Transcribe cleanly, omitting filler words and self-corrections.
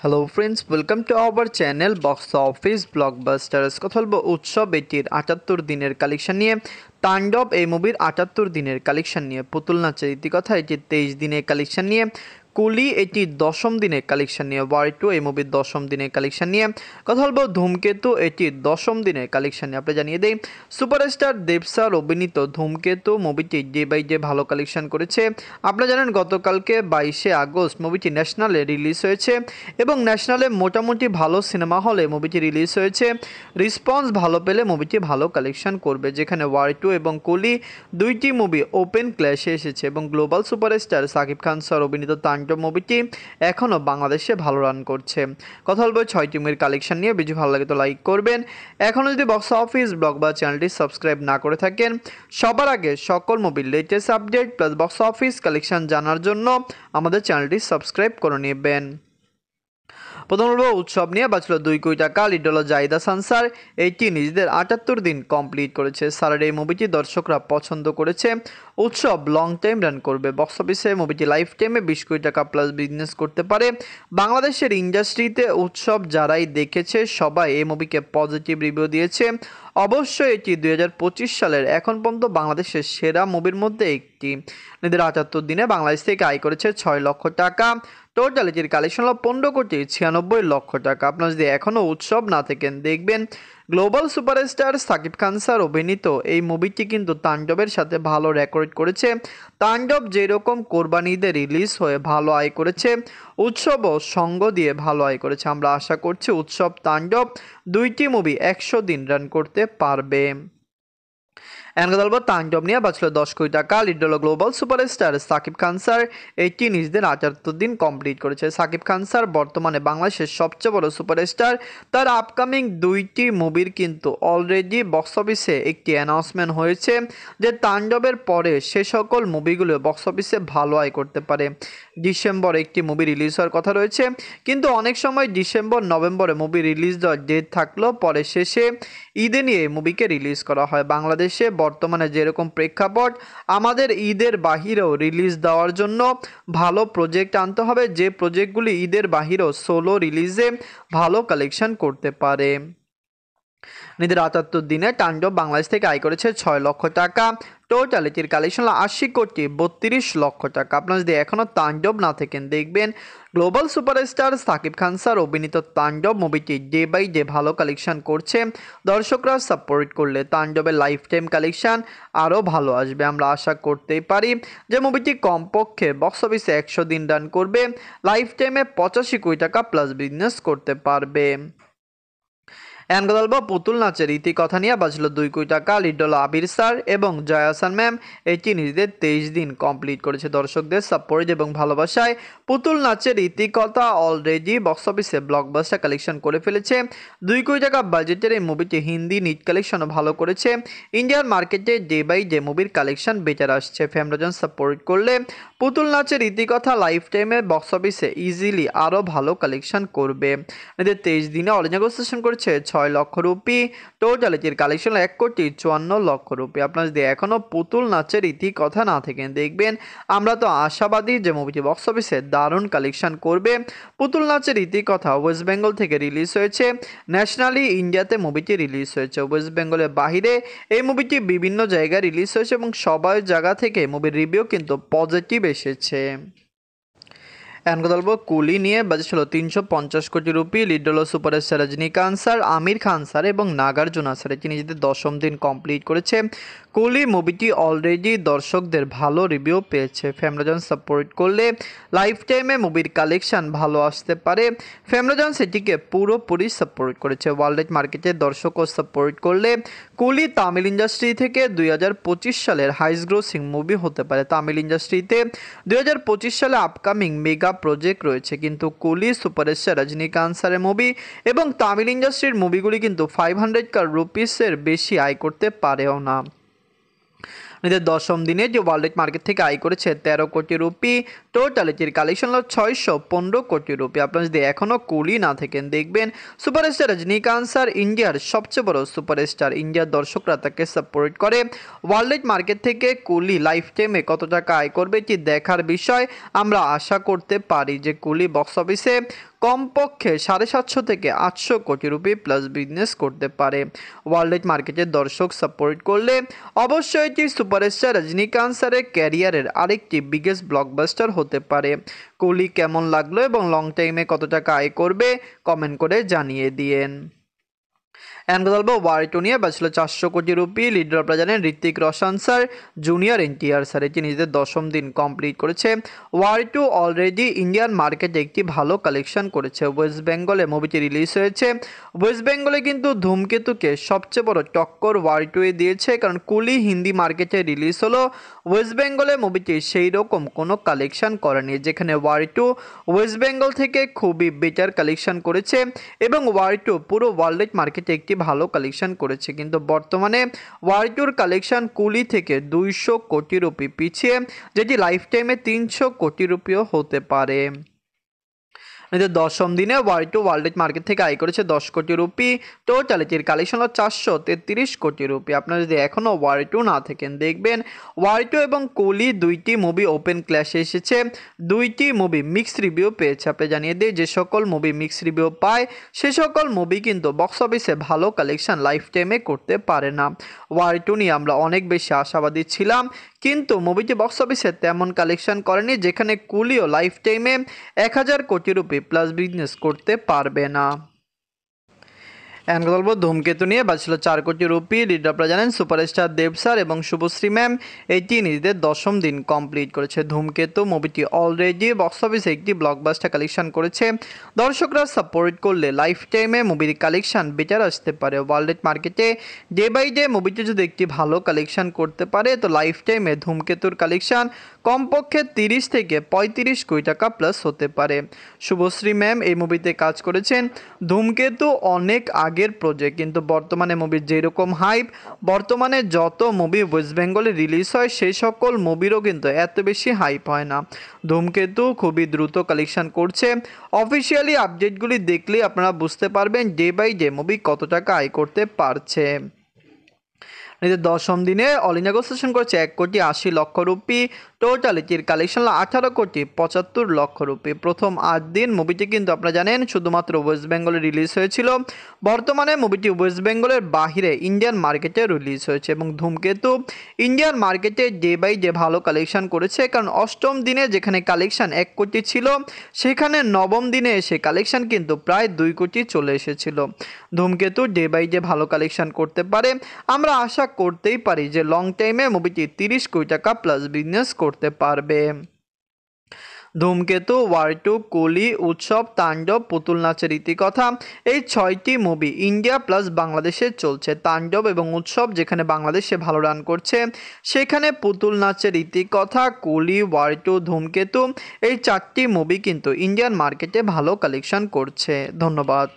Hello friends, welcome to our channel box office blockbusters. কথা বলবো উৎসব এটির ৭৮ দিনের কালেকশন নিয়ে। তাণ্ডব এই মুভির ৭৮ দিনের কালেকশন নিয়ে। পুতুল নাচের ইতিকথা এটির ২৩ দিনের কালেকশন নিয়ে। কুলি এটি ১০ম দিনের কালেকশন নিয়ে। ওয়ার টু এই মুভির ১০ম দিনের কালেকশন নিয়ে। কথা বলবো ধূমকেতু এটির ১০ম দিনের কালেকশন নিয়ে। আপনি জানিয়ে দেই সুপারস্টার দেব স্যার অভিনীত ধূমকেতু মুভিটি ডে বাই ডে ভালো কালেকশন করেছে। আপনারা জানেন গতকালকে ২২শে আগস্ট মুভিটি ন্যাশনালে রিলিজ হয়েছে এবং ন্যাশনালে মোটামুটি ভালো সিনেমা হলে মুভিটি রিলিজ হয়েছে। রেসপন্স ভালো পেলে মুভিটি ভালো কালেকশন করবে, যেখানে ওয়ার টু এবং কুলি দুইটি মুভি ওপেন ক্ল্যাশে এসেছে এবং global superstar Shakib Khan sir অভিনীত তাণ্ডব মুভিটি এখনও বাংলাদেশে ভালো রান করছে। কথা বলবো ৬টি মুভির কালেকশন নিয়ে। ভিডিও ভালো লাগে তো লাইক করবেন। এখনও যদি বক্স অফিস ব্লগ বা চ্যানেলটি সাবস্ক্রাইব না করে থাকেন, সবার আগে সকল মুভির latest update plus box office collection জানার জন্য আমাদের চ্যানেলটি সাবস্ক্রাইব করে নেবেন। প্রথম বলবো উৎসব নিয়ে। বাঁচল ২ কোটি টাকা। লিড হলো জাহিদ হাসান স্যার। এইটি নিজেদের ৭৮ দিন কমপ্লিট করেছে। স্যারের এই মুভিটি দর্শকরা পছন্দ করেছে। উৎসব লং টাইম রান করবে। বক্স অফিসে মুভিটি লাইফ টাইমে ২০ কোটি টাকা প্লাস বিজনেস করতে পারে। বাংলাদেশের ইন্ডাস্ট্রিতে উৎসব যারাই দেখেছে সবাই এই মুভিকে পজিটিভ রিভিউ দিয়েছে। অবশ্যই এটি ২০২৫ সালের এখন পর্যন্ত বাংলাদেশের সেরা মুভির মধ্যে একটি। নিজেদের ৭৮ দিনে বাংলাদেশ থেকে আয় করেছে ৬ লক্ষ টাকা। টোটাল এটির কালেকশন হলো ১৫,৯৬,০০,০০০ টাকা। আপনারা যদি এখনও উৎসব না থাকেন, দেখবেন global superstar Shakib Khan sir অভিনীত এই মুভিটি কিন্তু তাণ্ডবের সাথে ভালো রেকর্ড করেছে। তাণ্ডব যেরকম কোরবানি ঈদে রিলিজ হয়ে ভালো আয় করেছে, উৎসবও সঙ্গ দিয়ে ভালো আয় করেছে। আমরা আশা করছি উৎসব তাণ্ডব দুইটি মুভি ১০০ দিন রান করতে পারবে। এনগদলব তাণ্ডব নিয়ে বাঁচল ১০ কোটি টাকা। লিড হলো global superstar Shakib Khan sir. এইটি নিজেদের ৭৮ দিন কমপ্লিট করেছে। সাকিব খান স্যার বর্তমানে বাংলাদেশের সবচেয়ে বড় সুপারস্টার। তার আপকামিং দুইটি মুভির কিন্তু অলরেডি বক্স অফিসে একটি অ্যানাউন্সমেন্ট হয়েছে যে তাণ্ডবের পরে সে সকল মুভিগুলো বক্স অফিসে ভালো আয় করতে পারে। ডিসেম্বরে একটি মুভি রিলিজ হওয়ার কথা রয়েছে, কিন্তু অনেক সময় ডিসেম্বর নভেম্বরে মুভি রিলিজ দেওয়ার ডেট থাকলেও পরে শেষে ঈদে নিয়ে মুভিকে রিলিজ করা হয়। বাংলাদেশে বর্তমানে যেরকম প্রেক্ষাপট, আমাদের ঈদের বাহিরেও রিলিজ দেওয়ার জন্য ভালো প্রজেক্ট আনতে হবে, যে প্রজেক্টগুলি ঈদের বাহিরেও সোলো রিলিজে ভালো কালেকশন করতে পারে। নিজেদের ৭৮ দিনে তাণ্ডব বাংলাদেশ থেকে আয় করেছে ৬ লক্ষ টাকা। টোটাল এটির কালেকশন ৮০,৩২,০০,০০০ টাকা। আপনারা যদি এখনও তাণ্ডব না থাকেন, দেখবেন global superstar Shakib Khan sir অভিনীত তাণ্ডব মুভিটি ডে বাই ডে ভালো কালেকশন করছে। দর্শকরা সাপোর্ট করলে তাণ্ডবের লাইফ টাইম কালেকশন আরও ভালো আসবে। আমরা আশা করতেই পারি যে মুভিটি কমপক্ষে বক্স অফিসে ১০০ দিন রান করবে, লাইফ টাইমে ৮৫ কোটি টাকা প্লাস বিজনেস করতে পারবে। এনগদলব পুতুল নাচের ইতিকথা নিয়ে। বাঁচল ২ কোটি টাকা। লিড হলো আবির স্যার এবং জয়া হাসান ম্যাম। এটি নিজেদের ২৩ দিন কমপ্লিট করেছে। দর্শকদের সাপোর্ট এবং ভালোবাসায় পুতুল নাচের ইতিকথা অলরেডি বক্স অফিসে ব্লকবাস্টার কালেকশন করে ফেলেছে। ২ কোটি টাকা বাজেটের এই মুভিটি হিন্দি নিট কালেকশনও ভালো করেছে। ইন্ডিয়ান মার্কেটে ডে বাই ডে মুভির কালেকশন বেটার আসছে। ফ্যামরাজন সাপোর্ট করলে পুতুল নাচের ইতিকথা লাইফ টাইমে বক্স অফিসে ইজিলি আরও ভালো কালেকশন করবে। এদের ২৩ দিনে অল নেগোসিয়েশন করেছে ৬ লক্ষ রুপি। টোটাল এটির কালেকশন ১,৫৪,০০,০০০ রুপি। আপনারা যদি এখনও পুতুল নাচের ইতিকথা না থাকেন, দেখবেন আমরা তো আশাবাদী যে মুভিটি বক্স অফিসে দারুণ কালেকশন করবে। পুতুল নাচের ইতিকথা ওয়েস্ট বেঙ্গল থেকে রিলিজ হয়েছে। ন্যাশনালি ইন্ডিয়াতে মুভিটি রিলিজ হয়েছে। ওয়েস্ট বেঙ্গলের বাহিরে এই মুভিটি বিভিন্ন জায়গায় রিলিজ হয়েছে এবং সবাই জায়গা থেকে মুভির রিভিউ কিন্তু পজিটিভ এসেছে। এনগদলব কুলি নিয়ে বাজেট হলো ৩৫০ কোটি রুপি। লিড হলো superstar Rajinikanth sir, Aamir Khan sir এবং নাগার্জুনা স্যার। এটি নিজেদের ১০ম দিন কমপ্লিট করেছে। কুলি মুভিটি অলরেডি দর্শকদের ভালো রিভিউ পেয়েছে। ফ্যামরাজন সাপোর্ট করলে লাইফ টাইমে মুভির কালেকশন ভালো আসতে পারে। ফ্যামরাজন সেটিকে পুরোপুরি সাপোর্ট করেছে। ওয়ার্ল্ড মার্কেটের দর্শকও সাপোর্ট করলে কুলি তামিল ইন্ডাস্ট্রি থেকে ২০২৫ সালের হাইস্ট গ্রোসিং মুভি হতে পারে। তামিল ইন্ডাস্ট্রিতে ২০২৫ সালে আপকামিং মেগা প্রজেক্ট রয়েছে, কিন্তু কুলি সুপারস্টার রজনীকান্ত স্যারের মুভি এবং তামিল ইন্ডাস্ট্রির মুভিগুলি কিন্তু 500 crore রুপিসের বেশি আয় করতে পারেও না। নিজের ১০ম দিনে যে ওয়ার্ল্ড মার্কেট থেকে আয় করেছে ১৩ কোটি রুপি। টোটাল এটির কালেকশন হলো ৬১৫ কোটি রুপি। আপনারা যদি এখনও কুলি না থাকেন, দেখবেন সুপারস্টার রজনীকান্ত স্যার ইন্ডিয়ার সবচেয়ে বড় সুপারস্টার। ইন্ডিয়ার দর্শকরা তাকে সাপোর্ট করে। ওয়ার্ল্ড মার্কেট থেকে কুলি লাইফ টাইমে কত টাকা আয় করবে এটি দেখার বিষয়। আমরা আশা করতে পারি যে কুলি বক্স অফিসে কমপক্ষে 750 থেকে 800 কোটি রুপি প্লাস বিজনেস করতে পারে। ওয়ার্ল্ড মার্কেটের দর্শক সাপোর্ট করলে অবশ্যই এটি সুপারস্টার রজনীকান্ত স্যারের ক্যারিয়ারের আরেকটি বিগেস্ট ব্লকবাস্টার হতে পারে। কুলি কেমন লাগলো এবং লং টাইমে কত টাকা আয় করবে কমেন্ট করে জানিয়ে দিয়েন। বলবো ওয়ার2 নিয়ে বাঁচল 400 কোটি রুপি। লিডার আপনারা জানেন Hrithik Roshan sir, junior NTR sir, এটি নিজেদের 10ম দিন কমপ্লিট করেছে। ওয়ার2 অলরেডি ইন্ডিয়ান মার্কেটে একটি ভালো কালেকশন করেছে। ওয়েস্ট বেঙ্গলে মুভিটি রিলিজ হয়েছে। ওয়েস্ট বেঙ্গলে কিন্তু ধূমকেতুকে সবচেয়ে বড় টক্কর ওয়ার2 এ দিয়েছে, কারণ কুলি হিন্দি মার্কেটে রিলিজ হলো, ওয়েস্ট বেঙ্গলে মুভিটি সেই রকম কোনো কালেকশন করেনি, যেখানে ওয়ার2 ওয়েস্ট বেঙ্গল থেকে খুবই বেটার কালেকশন করেছে এবং ওয়ার2 পুরো ওয়ার্ল্ড মার্কেটে একটি ভালো কালেকশন করেছে। কিন্তু বর্তমানে ওয়ার2 কালেকশন কুলি থেকে 200 কোটি রুপি পিছিয়ে, যেটি লাইফ টাইমে 300 কোটি রুপিও হতে পারে। 10ম দিনে ওয়ার2 ওয়ার্ল্ড মার্কেট থেকে আয় করেছে 10 কোটি রুপি। টোটাল এটির কালেকশন হলো 433 কোটি রুপি। আপনারা যদি এখনও ওয়ার2 না থাকেন, দেখবেন ওয়ার2 এবং কুলি দুইটি মুভি ওপেন ক্ল্যাশে এসেছে, দুইটি মুভি মিক্স রিভিউ পেয়েছে। আপনি জানিয়ে দিই, যে সকল মুভি মিক্স রিভিউ পায় সে সকল মুভি কিন্তু বক্স অফিসে ভালো কালেকশন লাইফ টাইমে করতে পারে না। ওয়ার2 নিয়ে আমরা অনেক বেশি আশাবাদী ছিলাম, কিন্তু মুভিটি বক্স অফিসে তেমন কালেকশন করেনি, যেখানে কুলিও লাইফ টাইমে 1000 কোটি রুপি প্লাস বিজনেস করতে পারবে না। বলবো ধূমকেতু নিয়ে বাঁচল 4 কোটি রুপি। লিডার আপনারা জানেন সুপারস্টার দেব স্যার এবং শুভশ্রী ম্যাম, এটি নিজেদের 10ম দিন কমপ্লিট করেছে। ধূমকেতু মুভিটি অলরেডি বক্স অফিসে একটি ব্লকবাস্টার কালেকশন করেছে। দর্শকরা সাপোর্ট করলে লাইফ টাইমে মুভির কালেকশন বেটার আসতে পারে। ওয়ার্ল্ড মার্কেটে ডে বাই ডে মুভিটি যদি একটি ভালো কালেকশন করতে পারে, তো লাইফ টাইমে ধূমকেতুর কালেকশন কমপক্ষে 30 থেকে 35 কোটি টাকা প্লাস হতে পারে। শুভশ্রী ম্যাম এই মুভিতে কাজ করেছেন। ধূমকেতু অনেক আগের প্রজেক্ট, কিন্তু বর্তমানে মুভির যেরকম হাইপ, বর্তমানে যত মুভি ওয়েস্ট বেঙ্গলে রিলিজ হয় সেই সকল মুভিরও কিন্তু এত বেশি হাইপ হয় না। ধূমকেতু খুবই দ্রুত কালেকশন করছে। অফিসিয়ালি আপডেটগুলি দেখলে আপনারা বুঝতে পারবেন ডে বাই ডে মুভি কত টাকা আয় করতে পারছে। 10ম দিনে অল ইন্ডিয়া গ্রস সেশন করেছে 1,80,00,000 রুপি। টোটাল এটির কালেকশন 18,75,00,000 রুপি। প্রথম 8 দিন মুভিটি কিন্তু আপনারা জানেন শুধুমাত্র ওয়েস্ট বেঙ্গলে রিলিজ হয়েছিল। বর্তমানে মুভিটি ওয়েস্ট বেঙ্গলের বাহিরে ইন্ডিয়ান মার্কেটে রিলিজ হয়েছে এবং ধূমকেতু ইন্ডিয়ান মার্কেটে ডে বাই ডে ভালো কালেকশন করেছে, কারণ 8ম দিনে যেখানে কালেকশন 1 কোটি ছিল, সেখানে 9ম দিনে এসে কালেকশন কিন্তু প্রায় 2 কোটি চলে এসেছিল। ধূমকেতু ডে বাই ডে ভালো কালেকশন করতে পারে। আমরা আশা করতেই পারি যে লং টাইমে মুভিটি 30 কোটি টাকা প্লাস বিজনেস করতে পারবে। ধূমকেতু, ওয়ার2, কুলি, উৎসব, তাণ্ডব, পুতুল নাচের ইতিকথা, এই 6টি মুভি ইন্ডিয়া প্লাস বাংলাদেশে চলছে। তাণ্ডব এবং উৎসব যেখানে বাংলাদেশে ভালো রান করছে, সেখানে পুতুল নাচের ইতিকথা, কুলি, ওয়ার2, ধূমকেতু, এই 4টি মুভি কিন্তু ইন্ডিয়ান মার্কেটে ভালো কালেকশন করছে। ধন্যবাদ।